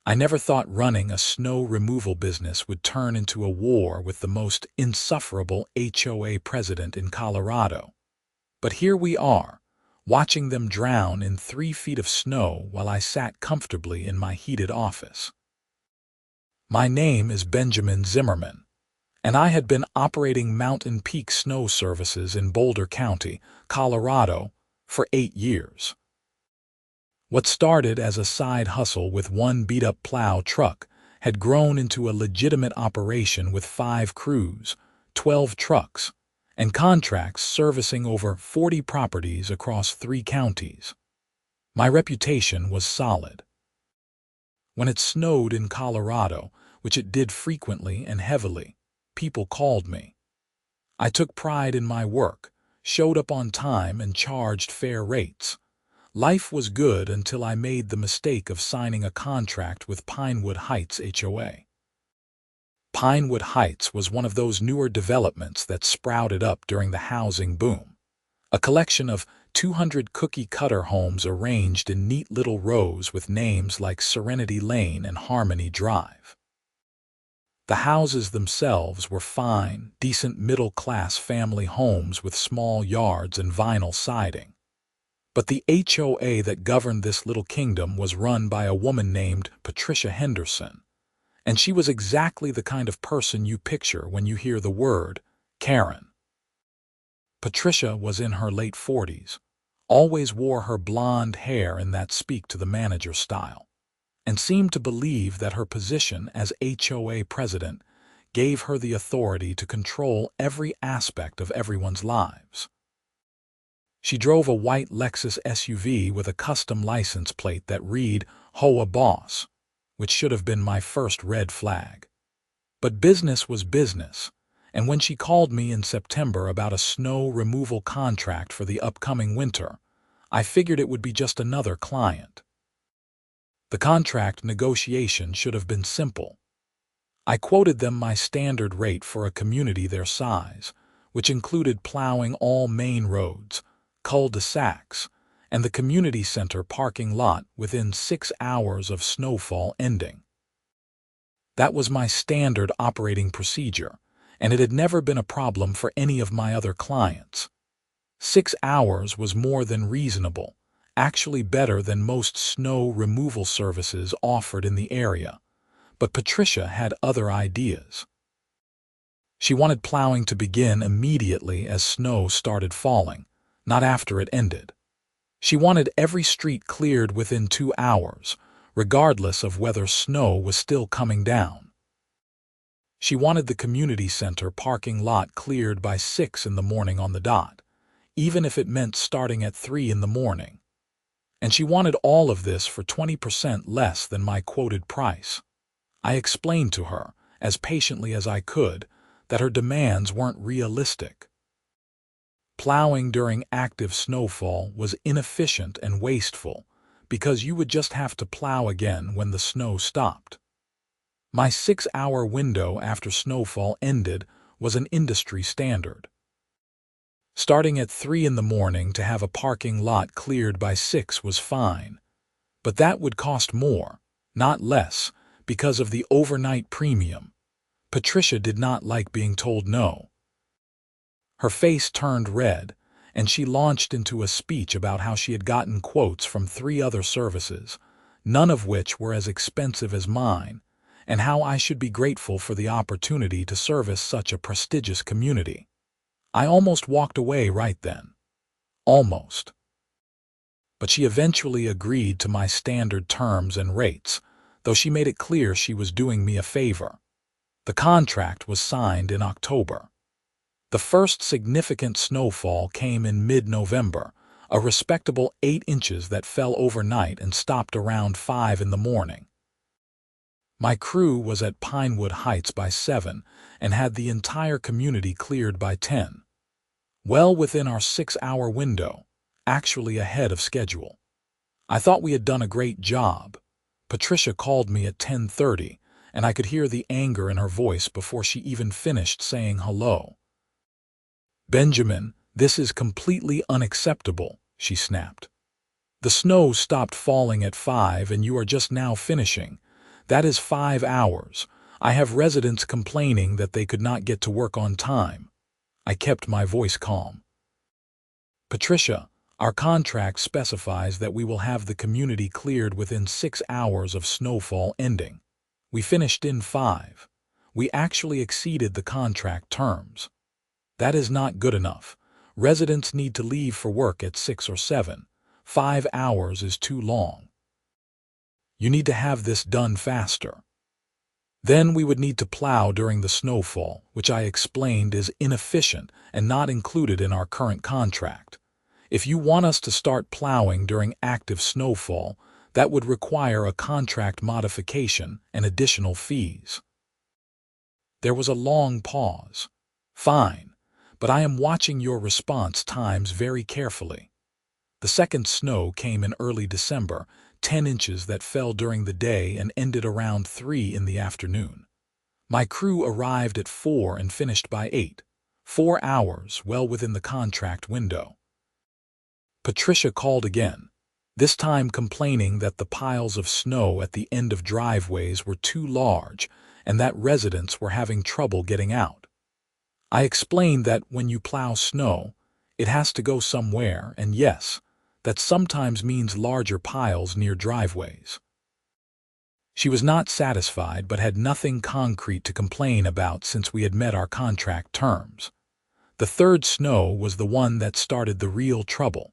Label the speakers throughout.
Speaker 1: I never thought running a snow removal business would turn into a war with the most insufferable HOA president in Colorado. But here we are, watching them drown in 3 feet of snow while I sat comfortably in my heated office. My name is Benjamin Zimmerman, and I had been operating Mountain Peak Snow Services in Boulder County, Colorado, for 8 years. What started as a side hustle with one beat-up plow truck had grown into a legitimate operation with 5 crews, 12 trucks, and contracts servicing over 40 properties across 3 counties. My reputation was solid. When it snowed in Colorado, which it did frequently and heavily, people called me. I took pride in my work, showed up on time, and charged fair rates. Life was good until I made the mistake of signing a contract with Pinewood Heights HOA. Pinewood Heights was one of those newer developments that sprouted up during the housing boom. A collection of 200 cookie-cutter homes arranged in neat little rows with names like Serenity Lane and Harmony Drive. The houses themselves were fine, decent middle-class family homes with small yards and vinyl siding. But the HOA that governed this little kingdom was run by a woman named Patricia Henderson, and she was exactly the kind of person you picture when you hear the word Karen. Patricia was in her late 40s, always wore her blonde hair in that speak-to-the-manager style, and seemed to believe that her position as HOA president gave her the authority to control every aspect of everyone's lives. She drove a white Lexus SUV with a custom license plate that read HOA Boss, which should have been my first red flag. But business was business, and when she called me in September about a snow removal contract for the upcoming winter, I figured it would be just another client. The contract negotiation should have been simple. I quoted them my standard rate for a community their size, which included plowing all main roads, cul-de-sacs, and the community center parking lot within 6 hours of snowfall ending. That was my standard operating procedure, and it had never been a problem for any of my other clients. 6 hours was more than reasonable, actually better than most snow removal services offered in the area, but Patricia had other ideas. She wanted plowing to begin immediately as snow started falling, not after it ended. She wanted every street cleared within 2 hours, regardless of whether snow was still coming down. She wanted the community center parking lot cleared by 6 in the morning on the dot, even if it meant starting at 3 in the morning. And she wanted all of this for 20% less than my quoted price. I explained to her, as patiently as I could, that her demands weren't realistic. Plowing during active snowfall was inefficient and wasteful because you would just have to plow again when the snow stopped. My 6-hour window after snowfall ended was an industry standard. Starting at 3 in the morning to have a parking lot cleared by 6 was fine, but that would cost more, not less, because of the overnight premium. Patricia did not like being told no. Her face turned red, and she launched into a speech about how she had gotten quotes from 3 other services, none of which were as expensive as mine, and how I should be grateful for the opportunity to service such a prestigious community. I almost walked away right then. Almost. But she eventually agreed to my standard terms and rates, though she made it clear she was doing me a favor. The contract was signed in October. The first significant snowfall came in mid-November, a respectable 8 inches that fell overnight and stopped around 5 in the morning. My crew was at Pinewood Heights by 7 and had the entire community cleared by 10. Well within our 6-hour window, actually ahead of schedule. I thought we had done a great job. Patricia called me at 10:30, and I could hear the anger in her voice before she even finished saying hello. "Benjamin, this is completely unacceptable," she snapped. "The snow stopped falling at 5 and you are just now finishing. That is 5 hours. I have residents complaining that they could not get to work on time. I kept my voice calm. Patricia, our contract specifies that we will have the community cleared within 6 hours of snowfall ending. We finished in 5. We actually exceeded the contract terms. That is not good enough. Residents need to leave for work at 6 or 7. 5 hours is too long. You need to have this done faster. Then we would need to plow during the snowfall, which I explained is inefficient and not included in our current contract. If you want us to start plowing during active snowfall, that would require a contract modification and additional fees. There was a long pause. Fine, but I am watching your response times very carefully. The second snow came in early December, 10 inches that fell during the day and ended around 3 in the afternoon. My crew arrived at 4 and finished by 8. 4 hours, well within the contract window. Patricia called again, this time complaining that the piles of snow at the end of driveways were too large and that residents were having trouble getting out. I explained that when you plow snow, it has to go somewhere, and yes, that sometimes means larger piles near driveways. She was not satisfied but had nothing concrete to complain about since we had met our contract terms. The third snow was the one that started the real trouble.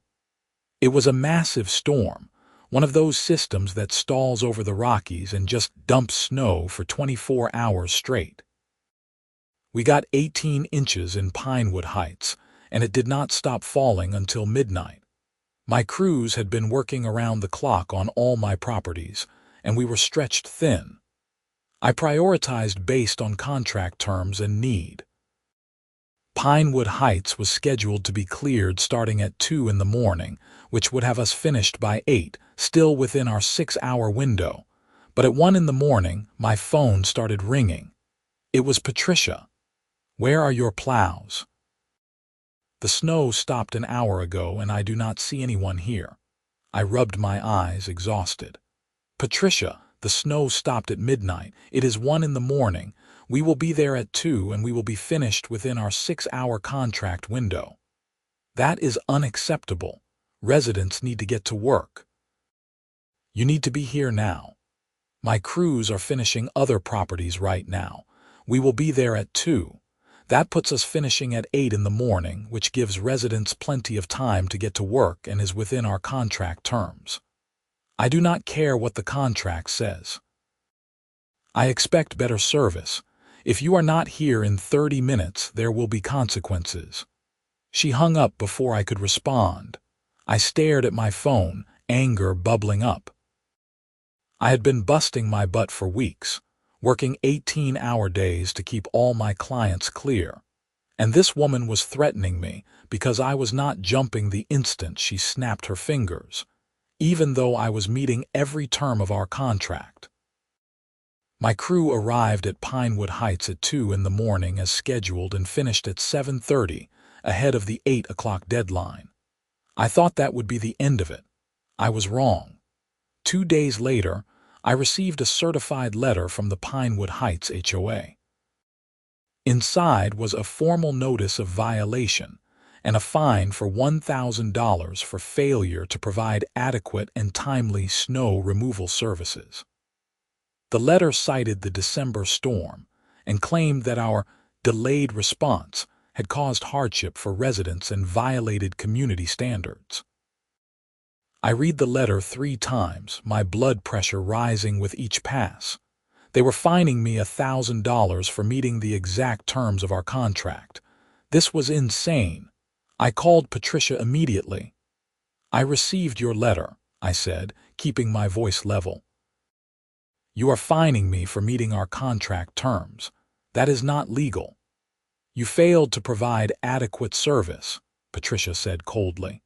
Speaker 1: It was a massive storm, one of those systems that stalls over the Rockies and just dumps snow for 24 hours straight. We got 18 inches in Pinewood Heights, and it did not stop falling until midnight. My crews had been working around the clock on all my properties, and we were stretched thin. I prioritized based on contract terms and need. Pinewood Heights was scheduled to be cleared starting at 2 in the morning, which would have us finished by 8, still within our 6-hour window. But at 1 in the morning, my phone started ringing. It was Patricia. Where are your plows? The snow stopped an hour ago and I do not see anyone here. I rubbed my eyes, exhausted. Patricia, the snow stopped at midnight. It is 1 in the morning. We will be there at 2 and we will be finished within our 6-hour contract window. That is unacceptable. Residents need to get to work. You need to be here now. My crews are finishing other properties right now. We will be there at 2. That puts us finishing at 8 in the morning, which gives residents plenty of time to get to work and is within our contract terms. I do not care what the contract says. I expect better service. If you are not here in 30 minutes, there will be consequences. She hung up before I could respond. I stared at my phone, anger bubbling up. I had been busting my butt for weeks, working 18-hour days to keep all my clients clear. And this woman was threatening me because I was not jumping the instant she snapped her fingers, even though I was meeting every term of our contract. My crew arrived at Pinewood Heights at 2 in the morning as scheduled and finished at 7:30, ahead of the 8 o'clock deadline. I thought that would be the end of it. I was wrong. 2 days later, I received a certified letter from the Pinewood Heights HOA. Inside was a formal notice of violation and a fine for $1,000 for failure to provide adequate and timely snow removal services. The letter cited the December storm and claimed that our delayed response had caused hardship for residents and violated community standards. I read the letter 3 times, my blood pressure rising with each pass. They were fining me $1,000 for meeting the exact terms of our contract. This was insane. I called Patricia immediately. I received your letter, I said, keeping my voice level. You are fining me for meeting our contract terms. That is not legal. You failed to provide adequate service, Patricia said coldly.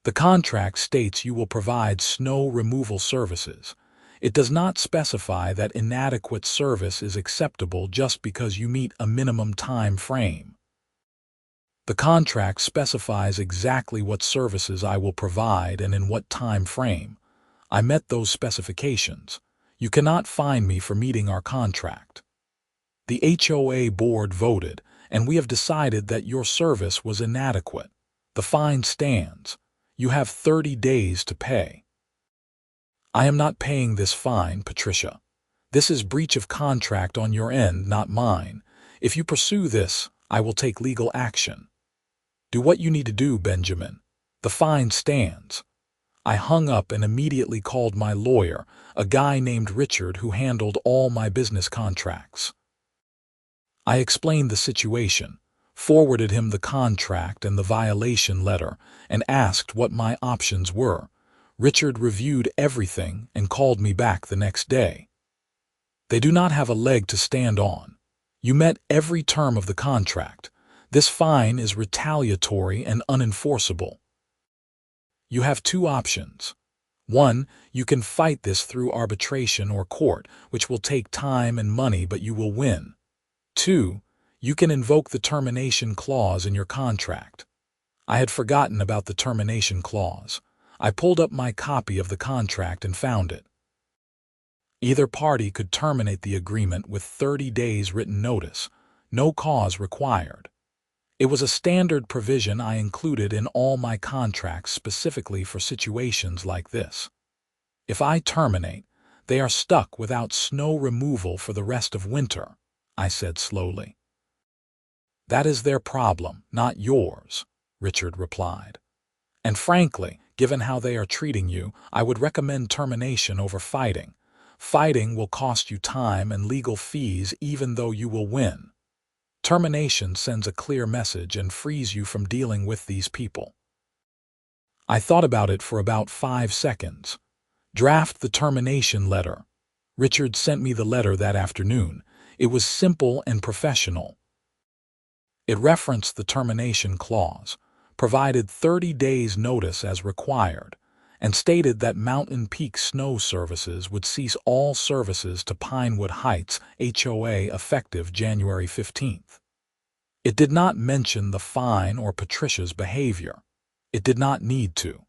Speaker 1: The contract states you will provide snow removal services. It does not specify that inadequate service is acceptable just because you meet a minimum time frame. The contract specifies exactly what services I will provide and in what time frame. I met those specifications. You cannot fine me for meeting our contract. The HOA board voted, and we have decided that your service was inadequate. The fine stands. You have 30 days to pay. I am not paying this fine, Patricia. This is breach of contract on your end, not mine. If you pursue this, I will take legal action. Do what you need to do, Benjamin. The fine stands. I hung up and immediately called my lawyer, a guy named Richard who handled all my business contracts. I explained the situation, forwarded him the contract and the violation letter, and asked what my options were. Richard reviewed everything and called me back the next day. They do not have a leg to stand on. You met every term of the contract. This fine is retaliatory and unenforceable. You have two options. One, you can fight this through arbitration or court, which will take time and money, but you will win. Two, you can invoke the termination clause in your contract. I had forgotten about the termination clause. I pulled up my copy of the contract and found it. Either party could terminate the agreement with 30 days written notice, no cause required. It was a standard provision I included in all my contracts specifically for situations like this. If I terminate, they are stuck without snow removal for the rest of winter, I said slowly. That is their problem, not yours, Richard replied. And frankly, given how they are treating you, I would recommend termination over fighting. Fighting will cost you time and legal fees even though you will win. Termination sends a clear message and frees you from dealing with these people. I thought about it for about 5 seconds. Draft the termination letter. Richard sent me the letter that afternoon. It was simple and professional. It referenced the termination clause, provided 30 days notice as required, and stated that Mountain Peak Snow Services would cease all services to Pinewood Heights HOA effective January 15th. It did not mention the fine or Patricia's behavior. It did not need to.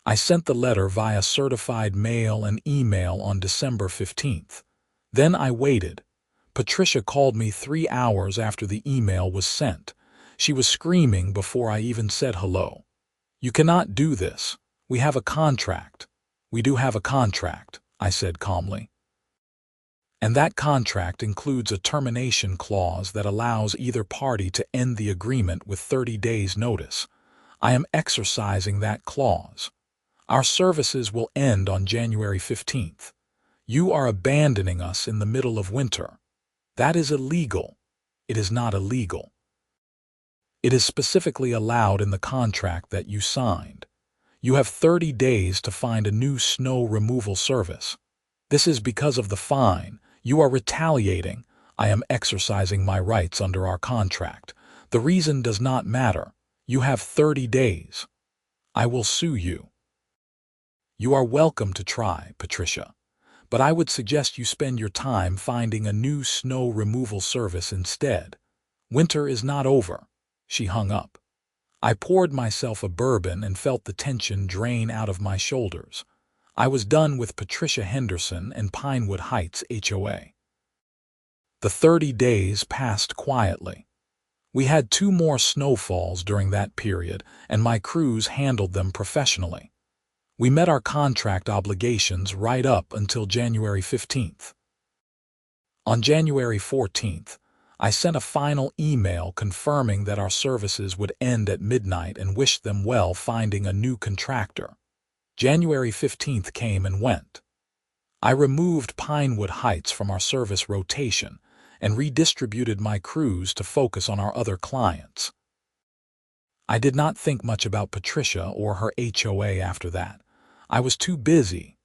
Speaker 1: I sent the letter via certified mail and email on December 15th. Then I waited. Patricia called me 3 hours after the email was sent. She was screaming before I even said hello. You cannot do this. We have a contract. We do have a contract, I said calmly. And that contract includes a termination clause that allows either party to end the agreement with 30 days' notice. I am exercising that clause. Our services will end on January 15th. You are abandoning us in the middle of winter. That is illegal. It is not illegal. It is specifically allowed in the contract that you signed. You have 30 days to find a new snow removal service. This is because of the fine. You are retaliating. I am exercising my rights under our contract. The reason does not matter. You have 30 days. I will sue you. You are welcome to try, Patricia, but I would suggest you spend your time finding a new snow removal service instead. Winter is not over. She hung up. I poured myself a bourbon and felt the tension drain out of my shoulders. I was done with Patricia Henderson and Pinewood Heights HOA. The 30 days passed quietly. We had 2 more snowfalls during that period, and my crews handled them professionally. We met our contract obligations right up until January 15th. On January 14th, I sent a final email confirming that our services would end at midnight and wished them well finding a new contractor. January 15th came and went. I removed Pinewood Heights from our service rotation and redistributed my crews to focus on our other clients. I did not think much about Patricia or her HOA after that. I was too busy.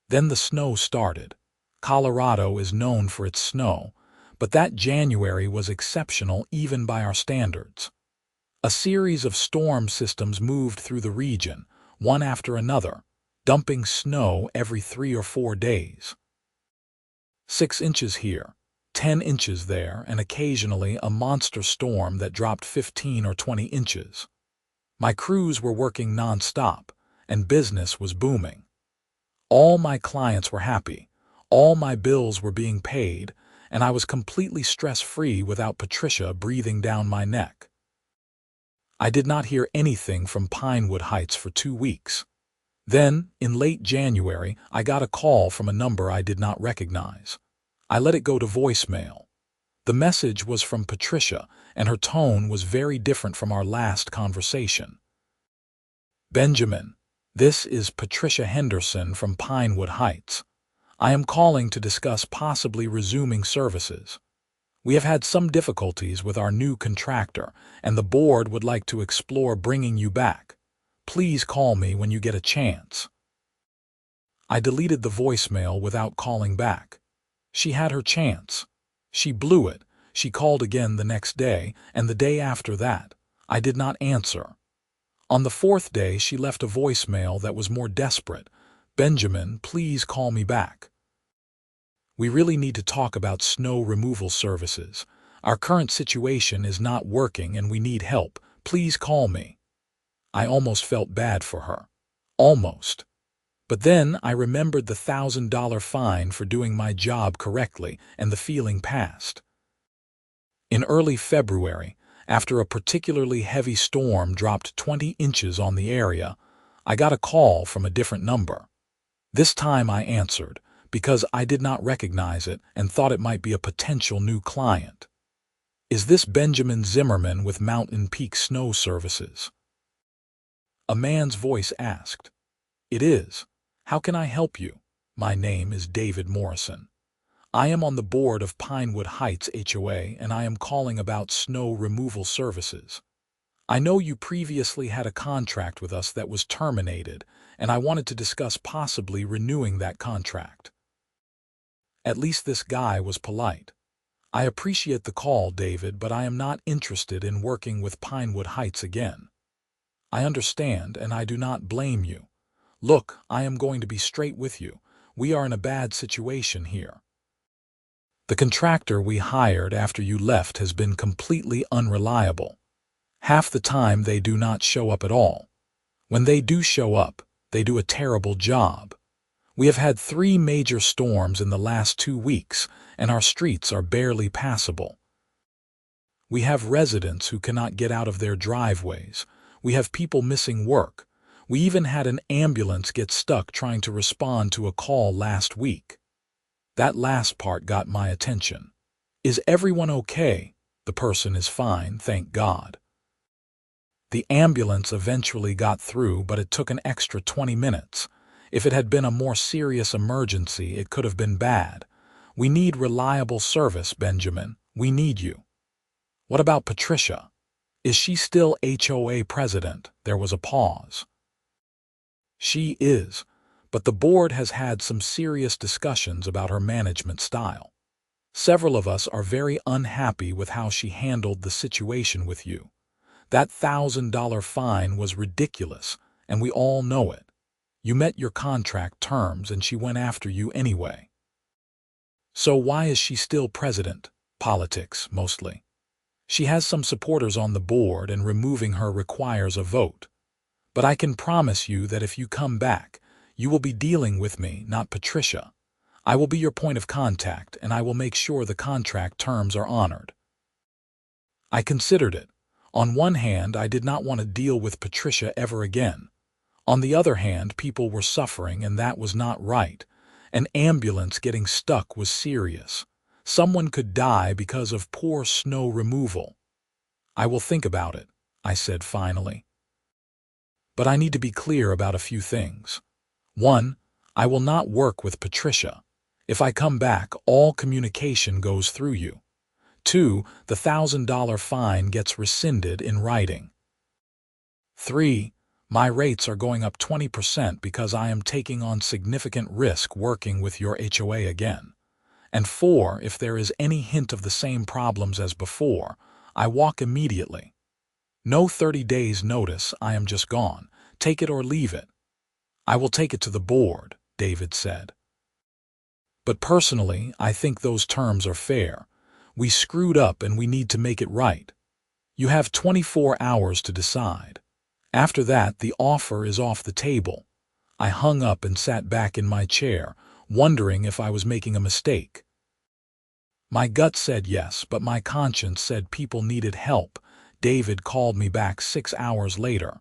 Speaker 1: Then the snow started. Colorado is known for its snow, but that January was exceptional even by our standards. A series of storm systems moved through the region, one after another, dumping snow every 3 or 4 days. 6 inches here, 10 inches there, and occasionally a monster storm that dropped 15 or 20 inches. My crews were working non-stop, and business was booming. All my clients were happy, all my bills were being paid, and I was completely stress-free without Patricia breathing down my neck. I did not hear anything from Pinewood Heights for 2 weeks. Then, in late January, I got a call from a number I did not recognize. I let it go to voicemail. The message was from Patricia, and her tone was very different from our last conversation. "Benjamin, this is Patricia Henderson from Pinewood Heights. I am calling to discuss possibly resuming services. We have had some difficulties with our new contractor, and the board would like to explore bringing you back. Please call me when you get a chance." I deleted the voicemail without calling back. She had her chance. She blew it. She called again the next day, and the day after that. I did not answer. On the 4th day, she left a voicemail that was more desperate. "Benjamin, please call me back. We really need to talk about snow removal services. Our current situation is not working and we need help. Please call me." I almost felt bad for her. Almost. But then I remembered the $1,000 fine for doing my job correctly, and the feeling passed. In early February, after a particularly heavy storm dropped 20 inches on the area, I got a call from a different number. This time I answered, because I did not recognize it and thought it might be a potential new client. "Is this Benjamin Zimmerman with Mountain Peak Snow Services?" A man's voice asked. "It is. How can I help you?" "My name is David Morrison. I am on the board of Pinewood Heights HOA, and I am calling about snow removal services. I know you previously had a contract with us that was terminated, and I wanted to discuss possibly renewing that contract." At least this guy was polite. "I appreciate the call, David, but I am not interested in working with Pinewood Heights again." "I understand, and I do not blame you. Look, I am going to be straight with you. We are in a bad situation here. The contractor we hired after you left has been completely unreliable. Half the time they do not show up at all. When they do show up, they do a terrible job. We have had 3 major storms in the last 2 weeks, and our streets are barely passable. We have residents who cannot get out of their driveways. We have people missing work. We even had an ambulance get stuck trying to respond to a call last week." That last part got my attention. "Is everyone okay?" "The person is fine, thank God." The ambulance eventually got through, but it took an extra 20 minutes. If it had been a more serious emergency, it could have been bad. We need reliable service, Benjamin. We need you. What about Patricia? Is she still HOA president? There was a pause. She is, but the board has had some serious discussions about her management style. Several of us are very unhappy with how she handled the situation with you. That $1,000 fine was ridiculous, and we all know it. You met your contract terms and she went after you anyway. So why is she still president? Politics, mostly. She has some supporters on the board, and removing her requires a vote. But I can promise you that if you come back, you will be dealing with me, not Patricia. I will be your point of contact, and I will make sure the contract terms are honored. I considered it. On one hand, I did not want to deal with Patricia ever again. On the other hand, people were suffering, and that was not right. An ambulance getting stuck was serious. Someone could die because of poor snow removal. "I will think about it," I said finally. "But I need to be clear about a few things. 1, I will not work with Patricia. If I come back, all communication goes through you. 2, the $1,000 fine gets rescinded in writing. 3, my rates are going up 20% because I am taking on significant risk working with your HOA again. And 4, if there is any hint of the same problems as before, I walk immediately. No 30 days notice, I am just gone. Take it or leave it." "I will take it to the board," David said. "But personally, I think those terms are fair. We screwed up and we need to make it right. You have 24 hours to decide. After that, the offer is off the table. I hung up and sat back in my chair, wondering if I was making a mistake. My gut said yes, but my conscience said people needed help. David called me back 6 hours later.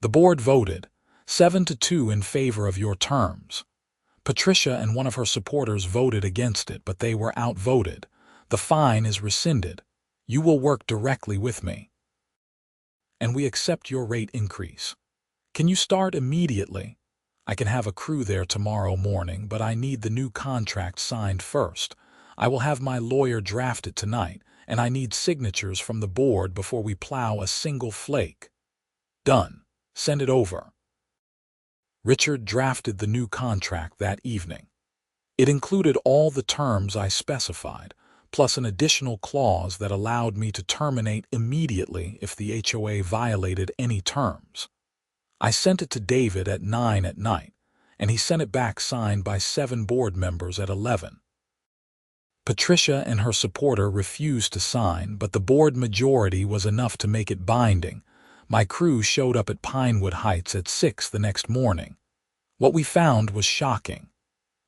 Speaker 1: The board voted 7-2 in favor of your terms. Patricia and one of her supporters voted against it, but they were outvoted. The fine is rescinded. You will work directly with me. And we accept your rate increase. Can you start immediately? I can have a crew there tomorrow morning, but I need the new contract signed first. I will have my lawyer draft it tonight, and I need signatures from the board before we plow a single flake. Done. Send it over. Richard drafted the new contract that evening. It included all the terms I specified, plus an additional clause that allowed me to terminate immediately if the HOA violated any terms. I sent it to David at 9 at night, and he sent it back signed by 7 board members at 11. Patricia and her supporter refused to sign, but the board majority was enough to make it binding. My crew showed up at Pinewood Heights at 6 the next morning. What we found was shocking.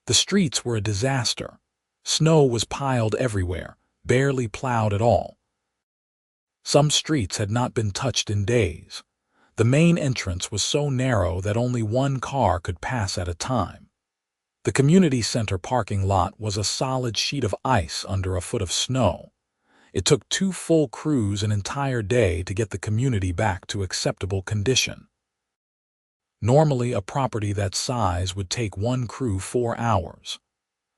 Speaker 1: The streets were a disaster. Snow was piled everywhere, barely plowed at all. Some streets had not been touched in days. The main entrance was so narrow that only one car could pass at a time. The community center parking lot was a solid sheet of ice under a foot of snow. It took 2 full crews an entire day to get the community back to acceptable condition. Normally, a property that size would take 1 crew 4 hours.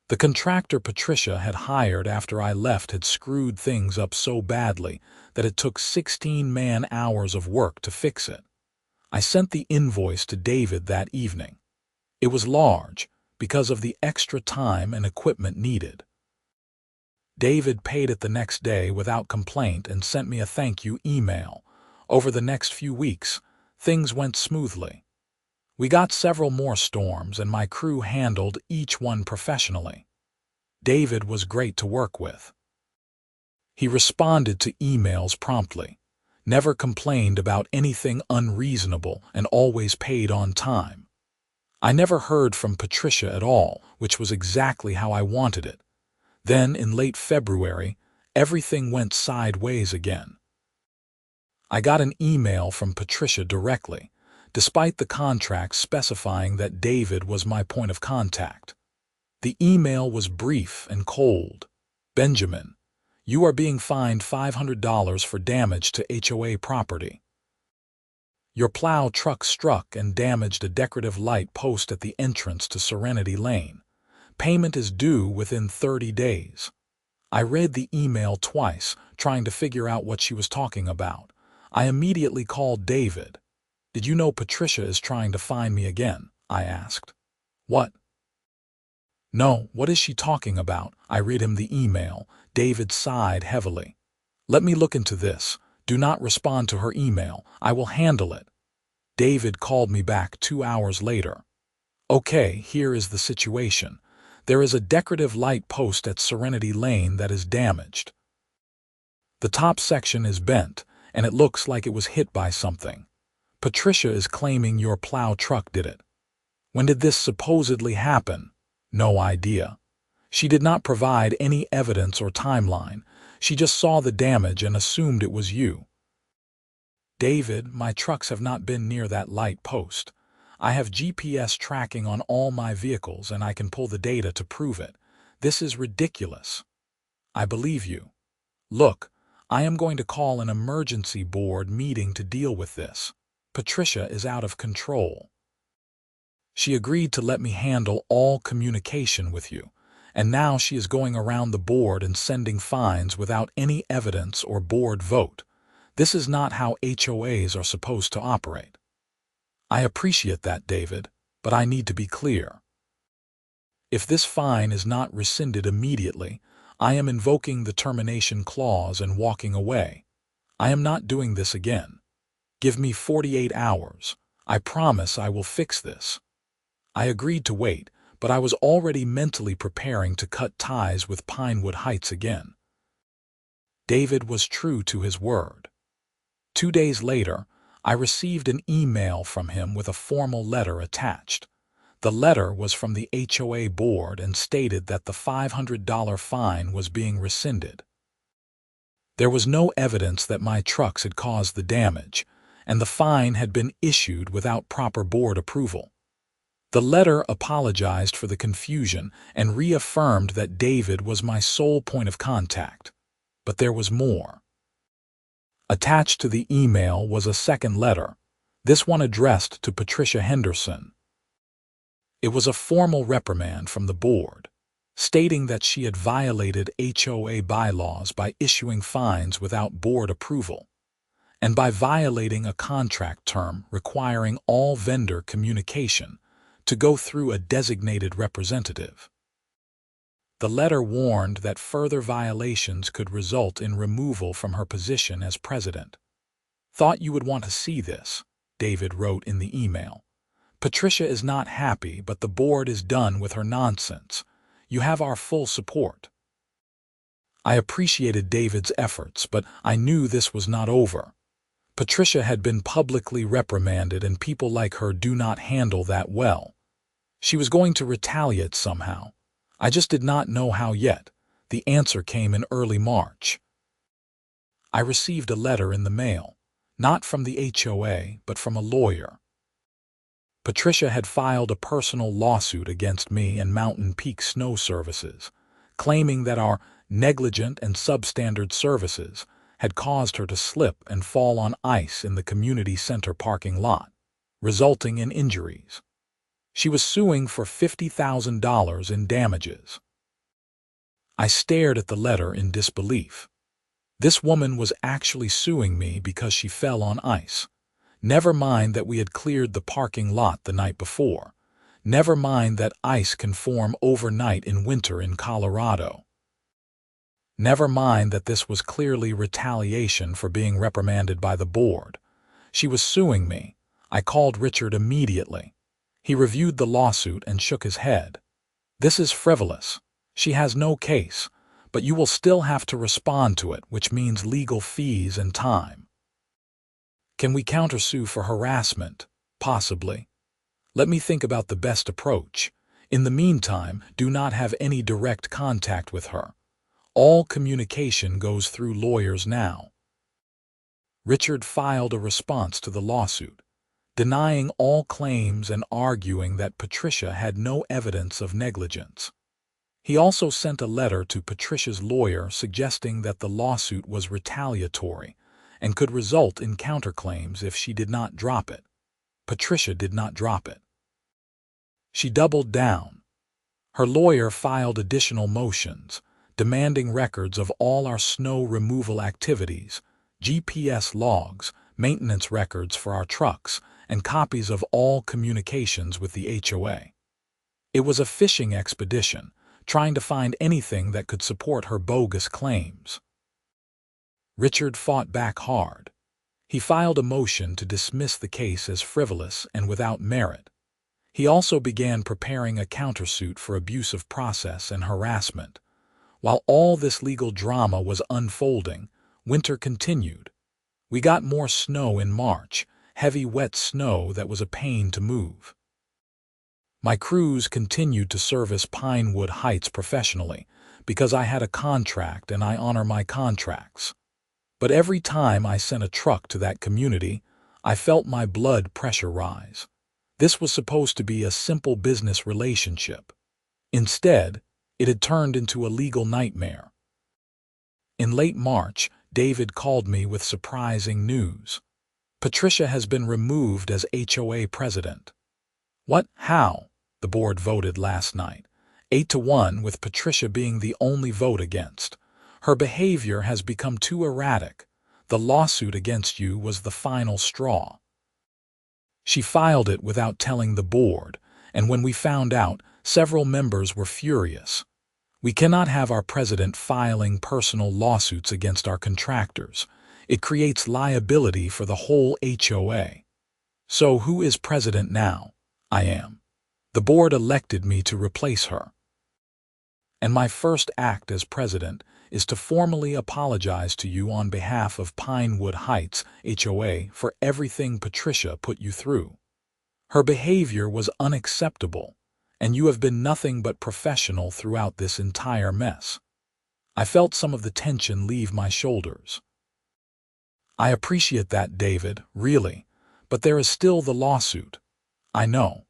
Speaker 1: The contractor Patricia had hired after I left had screwed things up so badly that it took 16 man-hours of work to fix it. I sent the invoice to David that evening. It was large because of the extra time and equipment needed. David paid it the next day without complaint and sent me a thank you email. Over the next few weeks, things went smoothly. We got several more storms, and my crew handled each one professionally. David was great to work with. He responded to emails promptly, never complained about anything unreasonable, and always paid on time. I never heard from Patricia at all, which was exactly how I wanted it. Then, in late February, everything went sideways again. I got an email from Patricia directly, despite the contract specifying that David was my point of contact. The email was brief and cold. Benjamin, you are being fined $500 for damage to HOA property. Your plow truck struck and damaged a decorative light post at the entrance to Serenity Lane. Payment is due within 30 days. I read the email twice, trying to figure out what she was talking about. I immediately called David. Did you know Patricia is trying to find me again? I asked. What? No, what is she talking about? I read him the email. David sighed heavily. Let me look into this. Do not respond to her email. I will handle it. David called me back 2 hours later. Okay, here is the situation. There is a decorative light post at Serenity Lane that is damaged. The top section is bent, and it looks like it was hit by something. Patricia is claiming your plow truck did it. When did this supposedly happen? No idea. She did not provide any evidence or timeline. She just saw the damage and assumed it was you. David, my trucks have not been near that light post. I have GPS tracking on all my vehicles, and I can pull the data to prove it. This is ridiculous. I believe you. Look, I am going to call an emergency board meeting to deal with this. Patricia is out of control. She agreed to let me handle all communication with you, and now she is going around the board and sending fines without any evidence or board vote. This is not how HOAs are supposed to operate. I appreciate that, David, but I need to be clear. If this fine is not rescinded immediately, I am invoking the termination clause and walking away. I am not doing this again. Give me 48 hours. I promise I will fix this. I agreed to wait, but I was already mentally preparing to cut ties with Pinewood Heights again. David was true to his word. 2 days later, I received an email from him with a formal letter attached. The letter was from the HOA board and stated that the $500 fine was being rescinded. There was no evidence that my trucks had caused the damage, and the fine had been issued without proper board approval. The letter apologized for the confusion and reaffirmed that David was my sole point of contact. But there was more. Attached to the email was a second letter, this one addressed to Patricia Henderson. It was a formal reprimand from the board, stating that she had violated HOA bylaws by issuing fines without board approval, and by violating a contract term requiring all vendor communication to go through a designated representative. The letter warned that further violations could result in removal from her position as president. "Thought you would want to see this," David wrote in the email. "Patricia is not happy, but the board is done with her nonsense. You have our full support." I appreciated David's efforts, but I knew this was not over. Patricia had been publicly reprimanded, and people like her do not handle that well. She was going to retaliate somehow. I just did not know how yet. The answer came in early March. I received a letter in the mail, not from the HOA, but from a lawyer. Patricia had filed a personal lawsuit against me and Mountain Peak Snow Services, claiming that our negligent and substandard services had caused her to slip and fall on ice in the community center parking lot, resulting in injuries. She was suing for $50,000 in damages. I stared at the letter in disbelief. This woman was actually suing me because she fell on ice. Never mind that we had cleared the parking lot the night before. Never mind that ice can form overnight in winter in Colorado. Never mind that this was clearly retaliation for being reprimanded by the board. She was suing me. I called Richard immediately. He reviewed the lawsuit and shook his head. "This is frivolous. She has no case, but you will still have to respond to it, which means legal fees and time." "Can we countersue for harassment?" "Possibly. Let me think about the best approach. In the meantime, do not have any direct contact with her. All communication goes through lawyers now." Richard filed a response to the lawsuit, denying all claims and arguing that Patricia had no evidence of negligence. He also sent a letter to Patricia's lawyer suggesting that the lawsuit was retaliatory and could result in counterclaims if she did not drop it. Patricia did not drop it. She doubled down. Her lawyer filed additional motions, demanding records of all our snow removal activities, GPS logs, maintenance records for our trucks, and copies of all communications with the HOA. It was a fishing expedition, trying to find anything that could support her bogus claims. Richard fought back hard. He filed a motion to dismiss the case as frivolous and without merit. He also began preparing a countersuit for abuse of process and harassment. While all this legal drama was unfolding, winter continued. We got more snow in March, heavy wet snow that was a pain to move. My crews continued to service Pinewood Heights professionally because I had a contract and I honor my contracts. But every time I sent a truck to that community, I felt my blood pressure rise. This was supposed to be a simple business relationship. Instead, it had turned into a legal nightmare. In late March, David called me with surprising news. "Patricia has been removed as HOA president." "What? How?" The board voted last night, 8-1, with Patricia being the only vote against. "Her behavior has become too erratic. The lawsuit against you was the final straw." She filed it without telling the board, and when we found out, several members were furious. We cannot have our president filing personal lawsuits against our contractors. It creates liability for the whole HOA. "So who is president now?" "I am. The board elected me to replace her." And my first act as president is to formally apologize to you on behalf of Pinewood Heights HOA for everything Patricia put you through. Her behavior was unacceptable, and you have been nothing but professional throughout this entire mess. I felt some of the tension leave my shoulders. I appreciate that, David, really, but there is still the lawsuit. I know.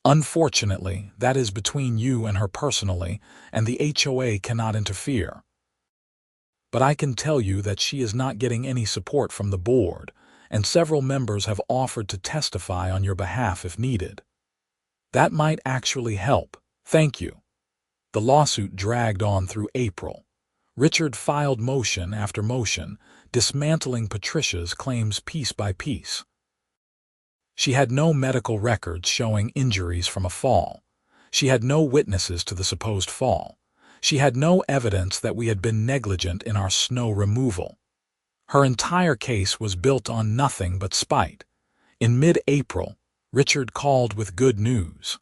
Speaker 1: Unfortunately, that is between you and her personally, and the HOA cannot interfere. But I can tell you that she is not getting any support from the board, and several members have offered to testify on your behalf if needed. That might actually help. Thank you. The lawsuit dragged on through April. Richard filed motion after motion, dismantling Patricia's claims piece by piece. She had no medical records showing injuries from a fall. She had no witnesses to the supposed fall. She had no evidence that we had been negligent in our snow removal. Her entire case was built on nothing but spite. In mid-April, Richard called with good news.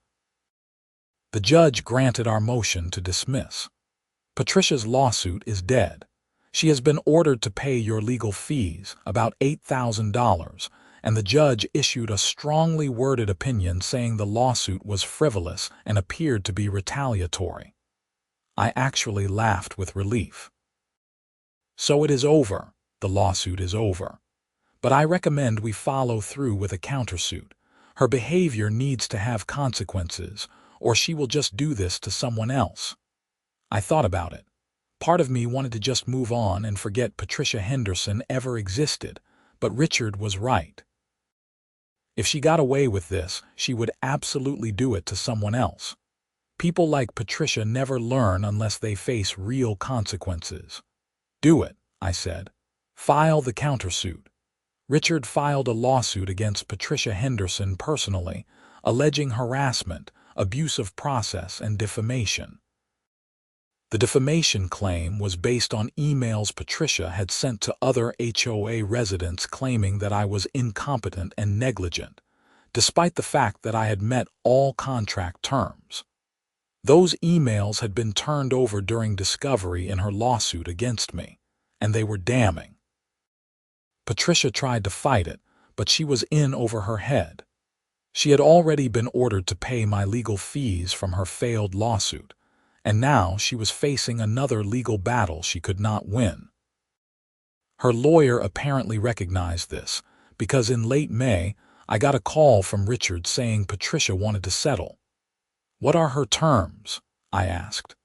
Speaker 1: The judge granted our motion to dismiss. Patricia's lawsuit is dead. She has been ordered to pay your legal fees, about $8,000, and the judge issued a strongly worded opinion saying the lawsuit was frivolous and appeared to be retaliatory. I actually laughed with relief. So it is over. The lawsuit is over. But I recommend we follow through with a countersuit. Her behavior needs to have consequences, or she will just do this to someone else. I thought about it. Part of me wanted to just move on and forget Patricia Henderson ever existed, but Richard was right. If she got away with this, she would absolutely do it to someone else. People like Patricia never learn unless they face real consequences. Do it, I said. File the countersuit. Richard filed a lawsuit against Patricia Henderson personally, alleging harassment, abuse of process, and defamation. The defamation claim was based on emails Patricia had sent to other HOA residents claiming that I was incompetent and negligent, despite the fact that I had met all contract terms. Those emails had been turned over during discovery in her lawsuit against me, and they were damning. Patricia tried to fight it, but she was in over her head. She had already been ordered to pay my legal fees from her failed lawsuit, and now she was facing another legal battle she could not win. Her lawyer apparently recognized this, because in late May, I got a call from Richard saying Patricia wanted to settle. What are her terms? I asked.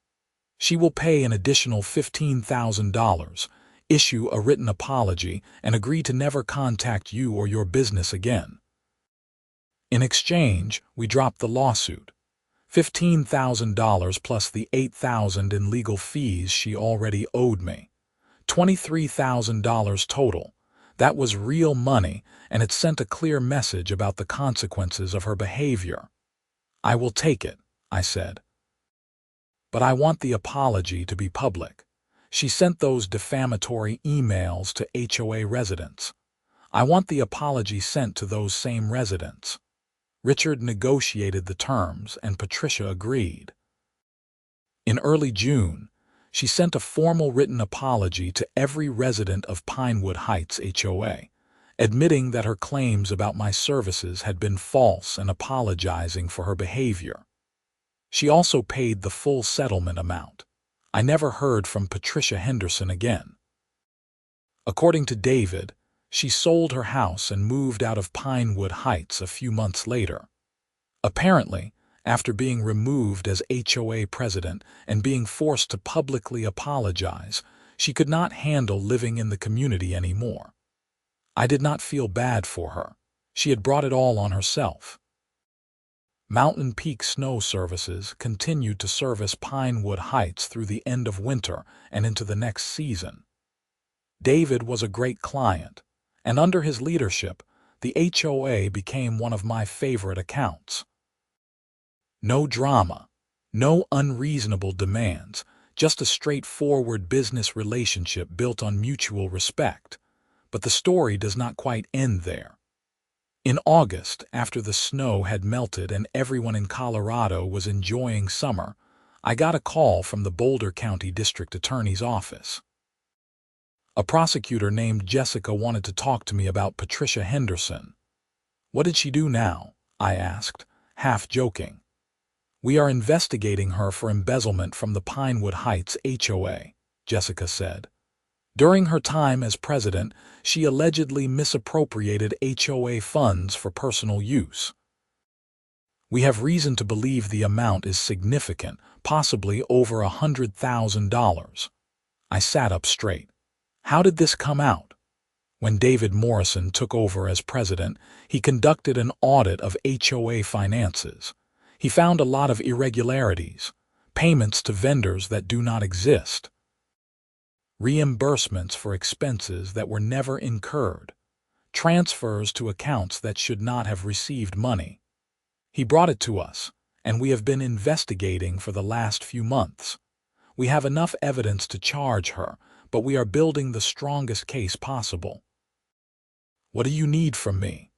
Speaker 1: She will pay an additional $15,000, issue a written apology, and agree to never contact you or your business again. In exchange, we dropped the lawsuit. $15,000 plus the $8,000 in legal fees she already owed me. $23,000 total. That was real money, and it sent a clear message about the consequences of her behavior. I will take it, I said. But I want the apology to be public. She sent those defamatory emails to HOA residents. I want the apology sent to those same residents. Richard negotiated the terms, and Patricia agreed. In early June, she sent a formal written apology to every resident of Pinewood Heights HOA, admitting that her claims about my services had been false and apologizing for her behavior. She also paid the full settlement amount. I never heard from Patricia Henderson again. According to David, she sold her house and moved out of Pinewood Heights a few months later. Apparently, after being removed as HOA president and being forced to publicly apologize, she could not handle living in the community anymore. I did not feel bad for her. She had brought it all on herself. Mountain Peak Snow Services continued to service Pinewood Heights through the end of winter and into the next season. David was a great client, and under his leadership, the HOA became one of my favorite accounts. No drama, no unreasonable demands, just a straightforward business relationship built on mutual respect. But the story does not quite end there. In August, after the snow had melted and everyone in Colorado was enjoying summer, I got a call from the Boulder County District Attorney's office. A prosecutor named Jessica wanted to talk to me about Patricia Henderson. What did she do now? I asked, half joking. We are investigating her for embezzlement from the Pinewood Heights HOA, Jessica said. During her time as president, she allegedly misappropriated HOA funds for personal use. We have reason to believe the amount is significant, possibly over $100,000. I sat up straight. How did this come out? When David Morrison took over as president, he conducted an audit of HOA finances. He found a lot of irregularities, payments to vendors that do not exist, reimbursements for expenses that were never incurred, transfers to accounts that should not have received money. He brought it to us, and we have been investigating for the last few months. We have enough evidence to charge her, but we are building the strongest case possible. What do you need from me?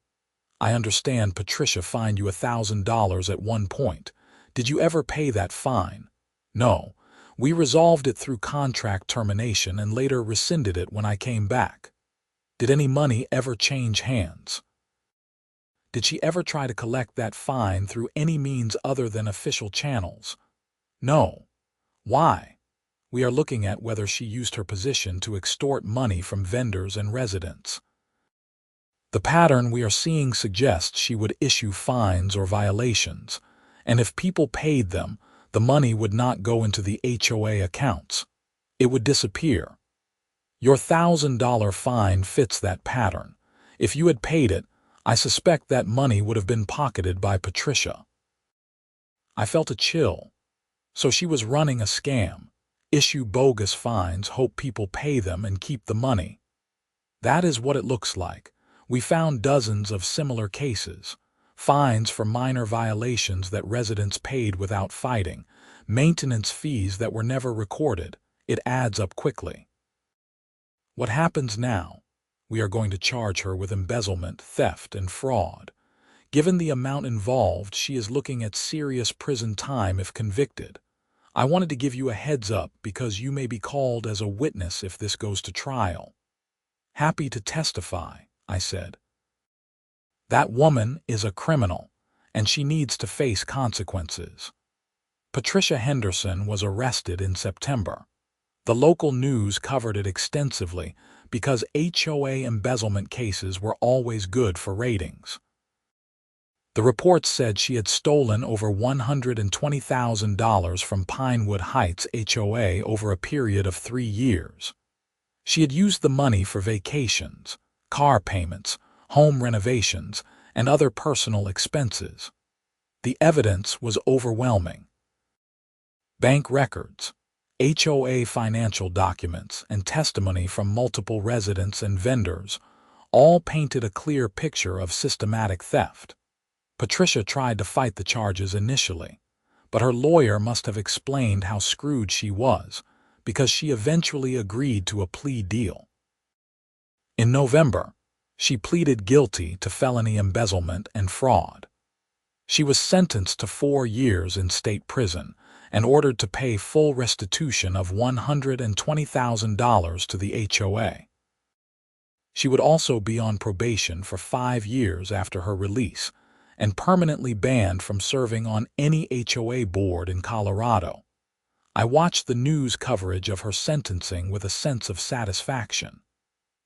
Speaker 1: I understand Patricia fined you $1,000 at one point. Did you ever pay that fine? No. We resolved it through contract termination and later rescinded it when I came back. Did any money ever change hands? Did she ever try to collect that fine through any means other than official channels? No. Why? We are looking at whether she used her position to extort money from vendors and residents. The pattern we are seeing suggests she would issue fines or violations, and if people paid them, the money would not go into the HOA accounts. It would disappear. Your $1,000 fine fits that pattern. If you had paid it, I suspect that money would have been pocketed by Patricia. I felt a chill. So she was running a scam. Issue bogus fines, hope people pay them, and keep the money. That is what it looks like. We found dozens of similar cases. Fines for minor violations that residents paid without fighting, maintenance fees that were never recorded. It adds up quickly. What happens now? We are going to charge her with embezzlement, theft, and fraud. Given the amount involved, she is looking at serious prison time if convicted. I wanted to give you a heads up because you may be called as a witness if this goes to trial. Happy to testify, I said. That woman is a criminal, and she needs to face consequences. Patricia Henderson was arrested in September. The local news covered it extensively because HOA embezzlement cases were always good for ratings. The reports said she had stolen over $120,000 from Pinewood Heights HOA over a period of 3 years. She had used the money for vacations, car payments, home renovations, and other personal expenses. The evidence was overwhelming. Bank records, HOA financial documents, and testimony from multiple residents and vendors all painted a clear picture of systematic theft. Patricia tried to fight the charges initially, but her lawyer must have explained how screwed she was because she eventually agreed to a plea deal. In November, she pleaded guilty to felony embezzlement and fraud. She was sentenced to 4 years in state prison and ordered to pay full restitution of $120,000 to the HOA. She would also be on probation for 5 years after her release and permanently banned from serving on any HOA board in Colorado. I watched the news coverage of her sentencing with a sense of satisfaction.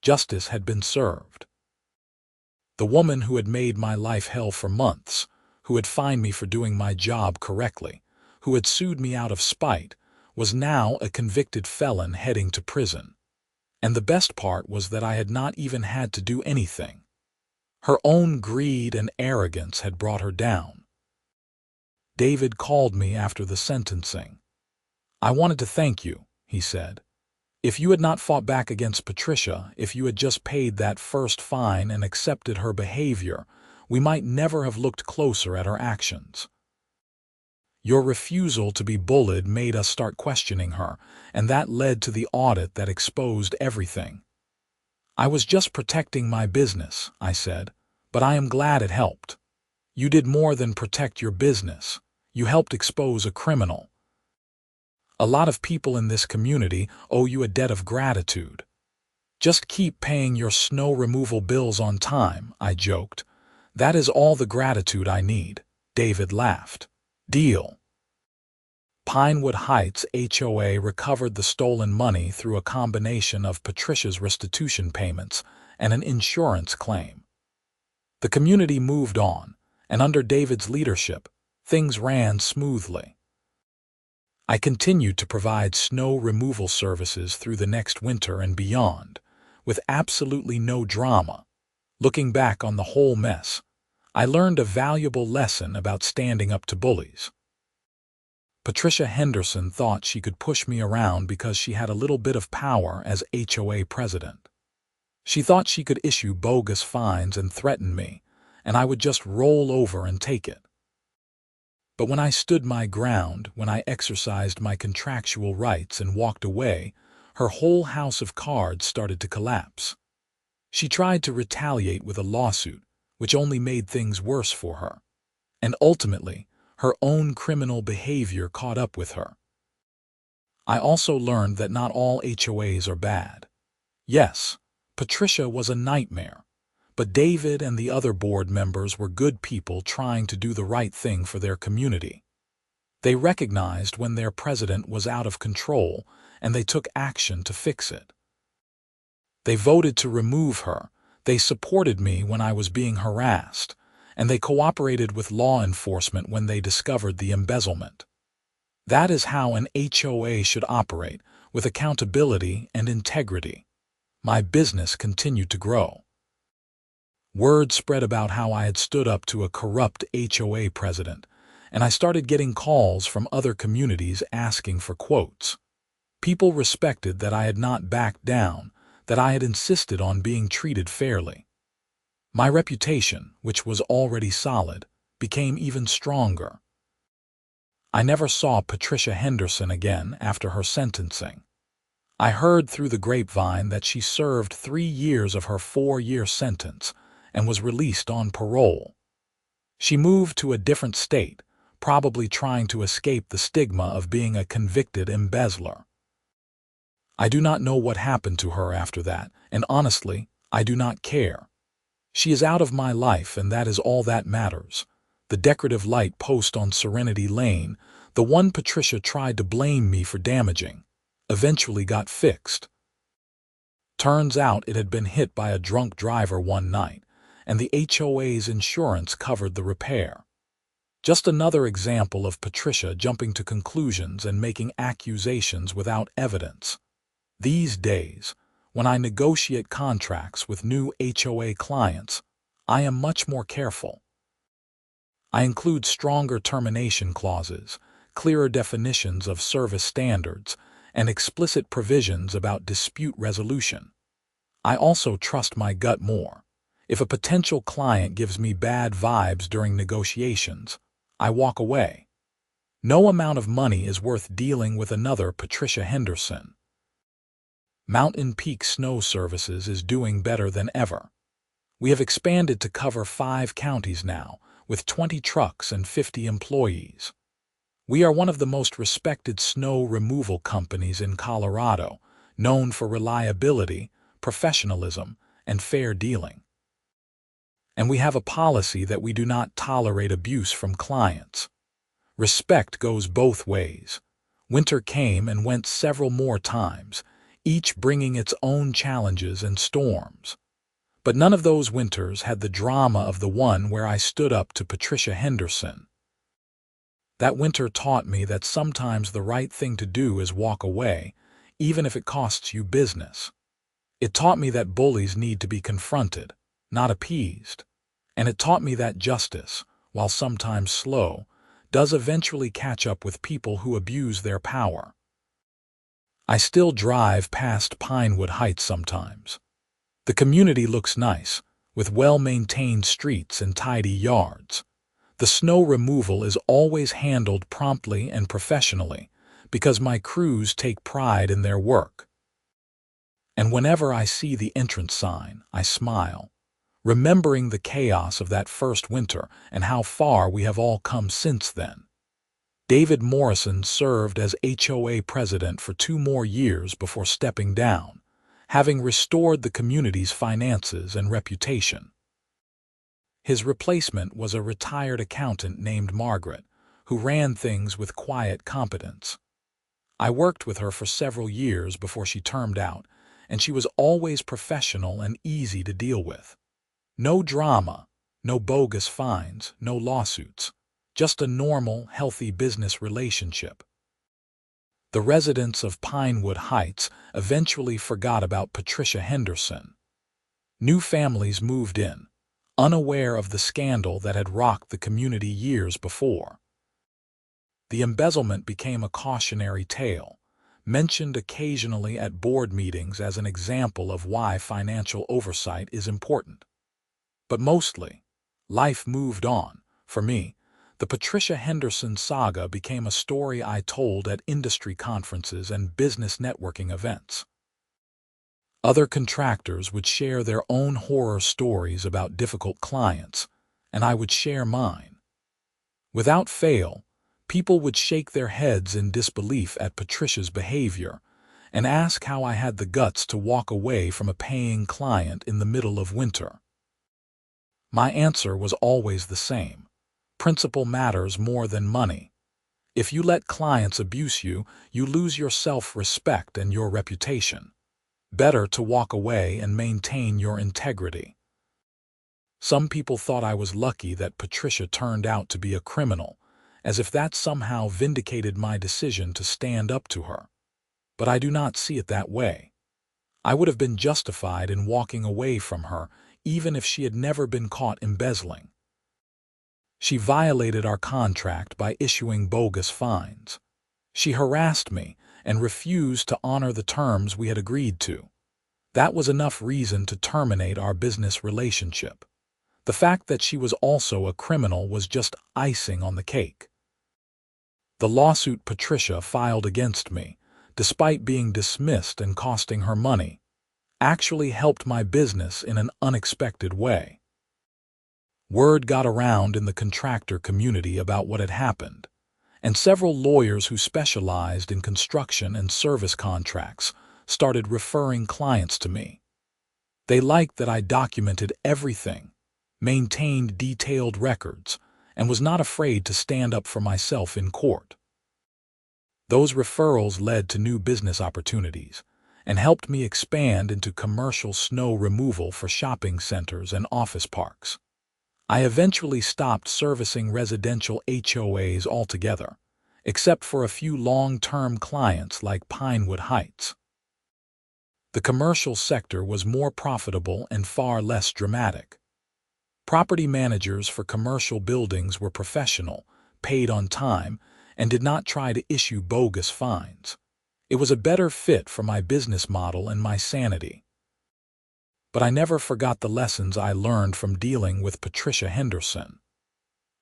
Speaker 1: Justice had been served. The woman who had made my life hell for months, who had fined me for doing my job correctly, who had sued me out of spite, was now a convicted felon heading to prison. And the best part was that I had not even had to do anything. Her own greed and arrogance had brought her down. David called me after the sentencing. I wanted to thank you, he said. If you had not fought back against Patricia, if you had just paid that first fine and accepted her behavior, we might never have looked closer at her actions. Your refusal to be bullied made us start questioning her, and that led to the audit that exposed everything. I was just protecting my business, I said, but I am glad it helped. You did more than protect your business. You helped expose a criminal. A lot of people in this community owe you a debt of gratitude. Just keep paying your snow removal bills on time, I joked. That is all the gratitude I need. David laughed. Deal. Pinewood Heights HOA recovered the stolen money through a combination of Patricia's restitution payments and an insurance claim. The community moved on, and under David's leadership, things ran smoothly. I continued to provide snow removal services through the next winter and beyond, with absolutely no drama. Looking back on the whole mess, I learned a valuable lesson about standing up to bullies. Patricia Henderson thought she could push me around because she had a little bit of power as HOA president. She thought she could issue bogus fines and threaten me, and I would just roll over and take it. But when I stood my ground, when I exercised my contractual rights and walked away, her whole house of cards started to collapse. She tried to retaliate with a lawsuit, which only made things worse for her. And ultimately, her own criminal behavior caught up with her. I also learned that not all HOAs are bad. Yes, Patricia was a nightmare, but David and the other board members were good people trying to do the right thing for their community. They recognized when their president was out of control, and they took action to fix it. They voted to remove her, they supported me when I was being harassed, and they cooperated with law enforcement when they discovered the embezzlement. That is how an HOA should operate, with accountability and integrity. My business continued to grow. Word spread about how I had stood up to a corrupt HOA president, and I started getting calls from other communities asking for quotes. People respected that I had not backed down, that I had insisted on being treated fairly. My reputation, which was already solid, became even stronger. I never saw Patricia Henderson again after her sentencing. I heard through the grapevine that she served 3 years of her 4-year sentence and was released on parole. She moved to a different state, probably trying to escape the stigma of being a convicted embezzler. I do not know what happened to her after that, and honestly, I do not care. She is out of my life, and that is all that matters. The decorative light post on Serenity Lane, the one Patricia tried to blame me for damaging, eventually got fixed. Turns out it had been hit by a drunk driver one night, and the HOA's insurance covered the repair. Just another example of Patricia jumping to conclusions and making accusations without evidence. These days, when I negotiate contracts with new HOA clients, I am much more careful. I include stronger termination clauses, clearer definitions of service standards, and explicit provisions about dispute resolution. I also trust my gut more. If a potential client gives me bad vibes during negotiations, I walk away. No amount of money is worth dealing with another Patricia Henderson. Mountain Peak Snow Services is doing better than ever. We have expanded to cover 5 counties now, with 20 trucks and 50 employees. We are one of the most respected snow removal companies in Colorado, known for reliability, professionalism, and fair dealing. And we have a policy that we do not tolerate abuse from clients. Respect goes both ways. Winter came and went several more times, each bringing its own challenges and storms. But none of those winters had the drama of the one where I stood up to Patricia Henderson. That winter taught me that sometimes the right thing to do is walk away, even if it costs you business. It taught me that bullies need to be confronted, not appeased. And it taught me that justice, while sometimes slow, does eventually catch up with people who abuse their power. I still drive past Pinewood Heights sometimes. The community looks nice, with well-maintained streets and tidy yards. The snow removal is always handled promptly and professionally, because my crews take pride in their work. And whenever I see the entrance sign, I smile, remembering the chaos of that first winter and how far we have all come since then. David Morrison served as HOA president for 2 more years before stepping down, having restored the community's finances and reputation. His replacement was a retired accountant named Margaret, who ran things with quiet competence. I worked with her for several years before she termed out, and she was always professional and easy to deal with. No drama, no bogus fines, no lawsuits. Just a normal, healthy business relationship. The residents of Pinewood Heights eventually forgot about Patricia Henderson. New families moved in, unaware of the scandal that had rocked the community years before. The embezzlement became a cautionary tale, mentioned occasionally at board meetings as an example of why financial oversight is important. But mostly, life moved on. For me, the Patricia Henderson saga became a story I told at industry conferences and business networking events. Other contractors would share their own horror stories about difficult clients, and I would share mine. Without fail, people would shake their heads in disbelief at Patricia's behavior and ask how I had the guts to walk away from a paying client in the middle of winter. My answer was always the same. Principle matters more than money. If you let clients abuse you, you lose your self-respect and your reputation. Better to walk away and maintain your integrity. Some people thought I was lucky that Patricia turned out to be a criminal, as if that somehow vindicated my decision to stand up to her. But I do not see it that way. I would have been justified in walking away from her, even if she had never been caught embezzling. She violated our contract by issuing bogus fines. She harassed me and refused to honor the terms we had agreed to. That was enough reason to terminate our business relationship. The fact that she was also a criminal was just icing on the cake. The lawsuit Patricia filed against me, despite being dismissed and costing her money, actually helped my business in an unexpected way. Word got around in the contractor community about what had happened, and several lawyers who specialized in construction and service contracts started referring clients to me. They liked that I documented everything, maintained detailed records, and was not afraid to stand up for myself in court. Those referrals led to new business opportunities and helped me expand into commercial snow removal for shopping centers and office parks. I eventually stopped servicing residential HOAs altogether, except for a few long-term clients like Pinewood Heights. The commercial sector was more profitable and far less dramatic. Property managers for commercial buildings were professional, paid on time, and did not try to issue bogus fines. It was a better fit for my business model and my sanity. But I never forgot the lessons I learned from dealing with Patricia Henderson.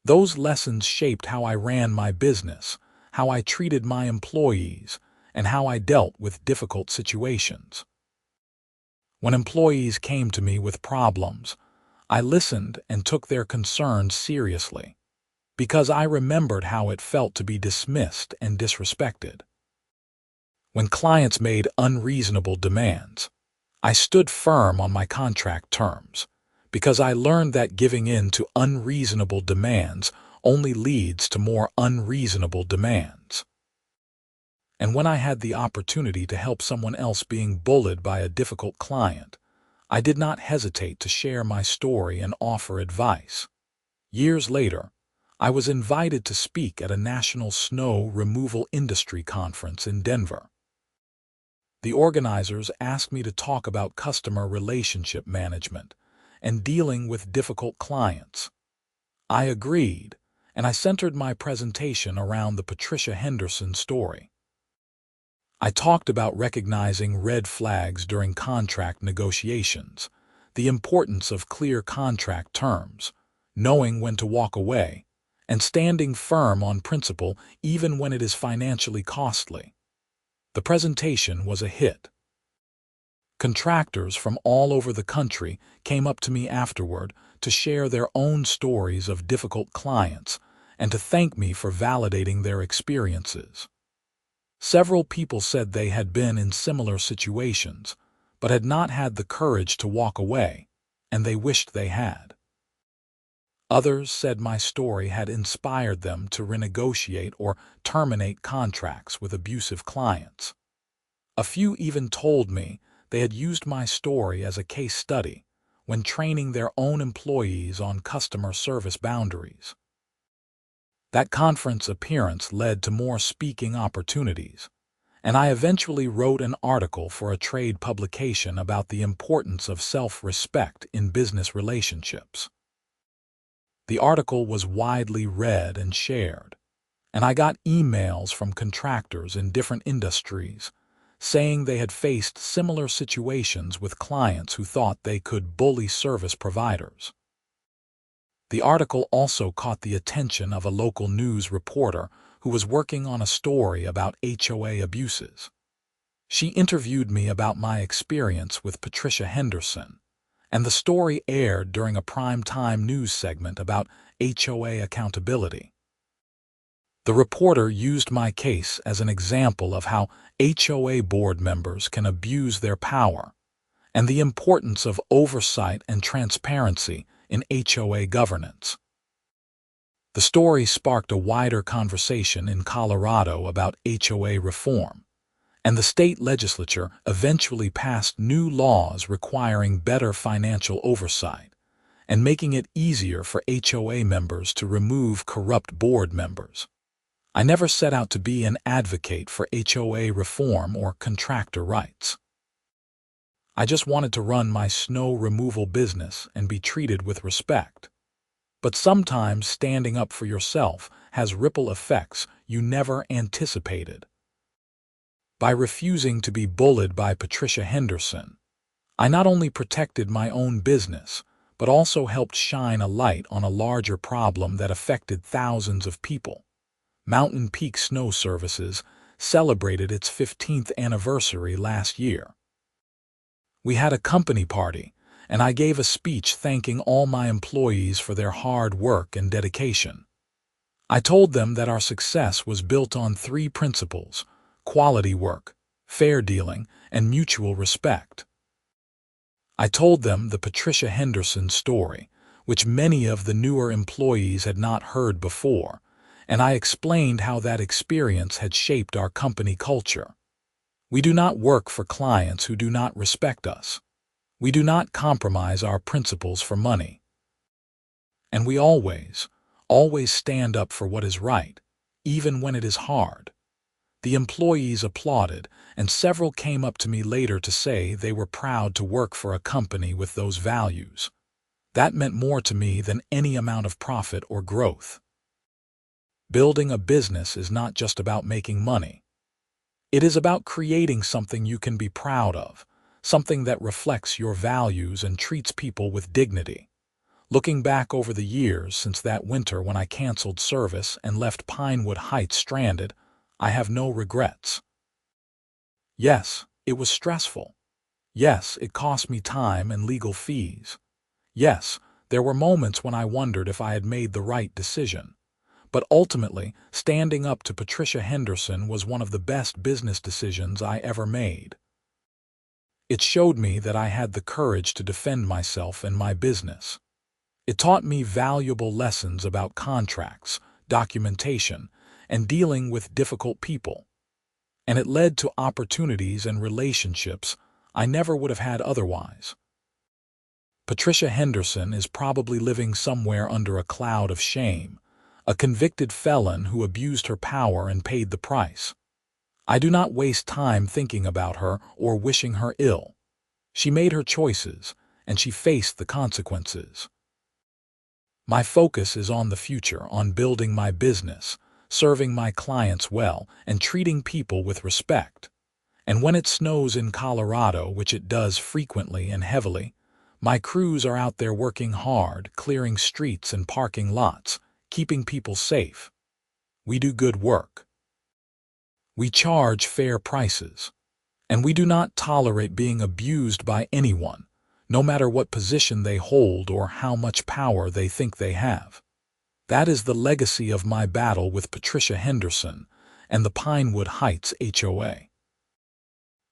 Speaker 1: Those lessons shaped how I ran my business, how I treated my employees, and how I dealt with difficult situations. When employees came to me with problems, I listened and took their concerns seriously, because I remembered how it felt to be dismissed and disrespected. When clients made unreasonable demands, I stood firm on my contract terms, because I learned that giving in to unreasonable demands only leads to more unreasonable demands. And when I had the opportunity to help someone else being bullied by a difficult client, I did not hesitate to share my story and offer advice. Years later, I was invited to speak at a national snow removal industry conference in Denver. The organizers asked me to talk about customer relationship management and dealing with difficult clients. I agreed, and I centered my presentation around the Patricia Henderson story. I talked about recognizing red flags during contract negotiations, the importance of clear contract terms, knowing when to walk away, and standing firm on principle even when it is financially costly. The presentation was a hit. Contractors from all over the country came up to me afterward to share their own stories of difficult clients and to thank me for validating their experiences. Several people said they had been in similar situations, but had not had the courage to walk away, and they wished they had. Others said my story had inspired them to renegotiate or terminate contracts with abusive clients. A few even told me they had used my story as a case study when training their own employees on customer service boundaries. That conference appearance led to more speaking opportunities, and I eventually wrote an article for a trade publication about the importance of self-respect in business relationships. The article was widely read and shared, and I got emails from contractors in different industries saying they had faced similar situations with clients who thought they could bully service providers. The article also caught the attention of a local news reporter who was working on a story about HOA abuses. She interviewed me about my experience with Patricia Henderson, and the story aired during a prime-time news segment about HOA accountability. The reporter used my case as an example of how HOA board members can abuse their power and the importance of oversight and transparency in HOA governance. The story sparked a wider conversation in Colorado about HOA reform, and the state legislature eventually passed new laws requiring better financial oversight and making it easier for HOA members to remove corrupt board members. I never set out to be an advocate for HOA reform or contractor rights. I just wanted to run my snow removal business and be treated with respect. But sometimes standing up for yourself has ripple effects you never anticipated. By refusing to be bullied by Patricia Henderson, I not only protected my own business, but also helped shine a light on a larger problem that affected thousands of people. Mountain Peak Snow Services celebrated its 15th anniversary last year. We had a company party, and I gave a speech thanking all my employees for their hard work and dedication. I told them that our success was built on 3 principles: quality work, fair dealing, and mutual respect. I told them the Patricia Henderson story, which many of the newer employees had not heard before, and I explained how that experience had shaped our company culture. We do not work for clients who do not respect us. We do not compromise our principles for money. And we always stand up for what is right, even when it is hard. The employees applauded, and several came up to me later to say they were proud to work for a company with those values. That meant more to me than any amount of profit or growth. Building a business is not just about making money. It is about creating something you can be proud of, something that reflects your values and treats people with dignity. Looking back over the years since that winter when I canceled service and left Pinewood Heights stranded, I have no regrets. Yes, it was stressful. Yes, it cost me time and legal fees. Yes, there were moments when I wondered if I had made the right decision. But ultimately, standing up to Patricia Henderson was one of the best business decisions I ever made. It showed me that I had the courage to defend myself and my business. It taught me valuable lessons about contracts, documentation, and dealing with difficult people. And it led to opportunities and relationships I never would have had otherwise. Patricia Henderson is probably living somewhere under a cloud of shame, a convicted felon who abused her power and paid the price. I do not waste time thinking about her or wishing her ill. She made her choices, and she faced the consequences. My focus is on the future, on building my business, serving my clients well, and treating people with respect. And when it snows in Colorado, which it does frequently and heavily, my crews are out there working hard, clearing streets and parking lots, keeping people safe. We do good work. We charge fair prices, and we do not tolerate being abused by anyone, no matter what position they hold or how much power they think they have. That is the legacy of my battle with Patricia Henderson and the Pinewood Heights HOA.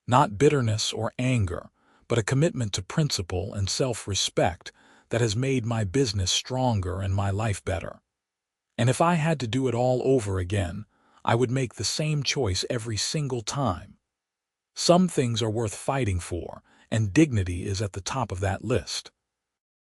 Speaker 1: Not bitterness or anger, but a commitment to principle and self-respect that has made my business stronger and my life better. And if I had to do it all over again, I would make the same choice every single time. Some things are worth fighting for, and dignity is at the top of that list.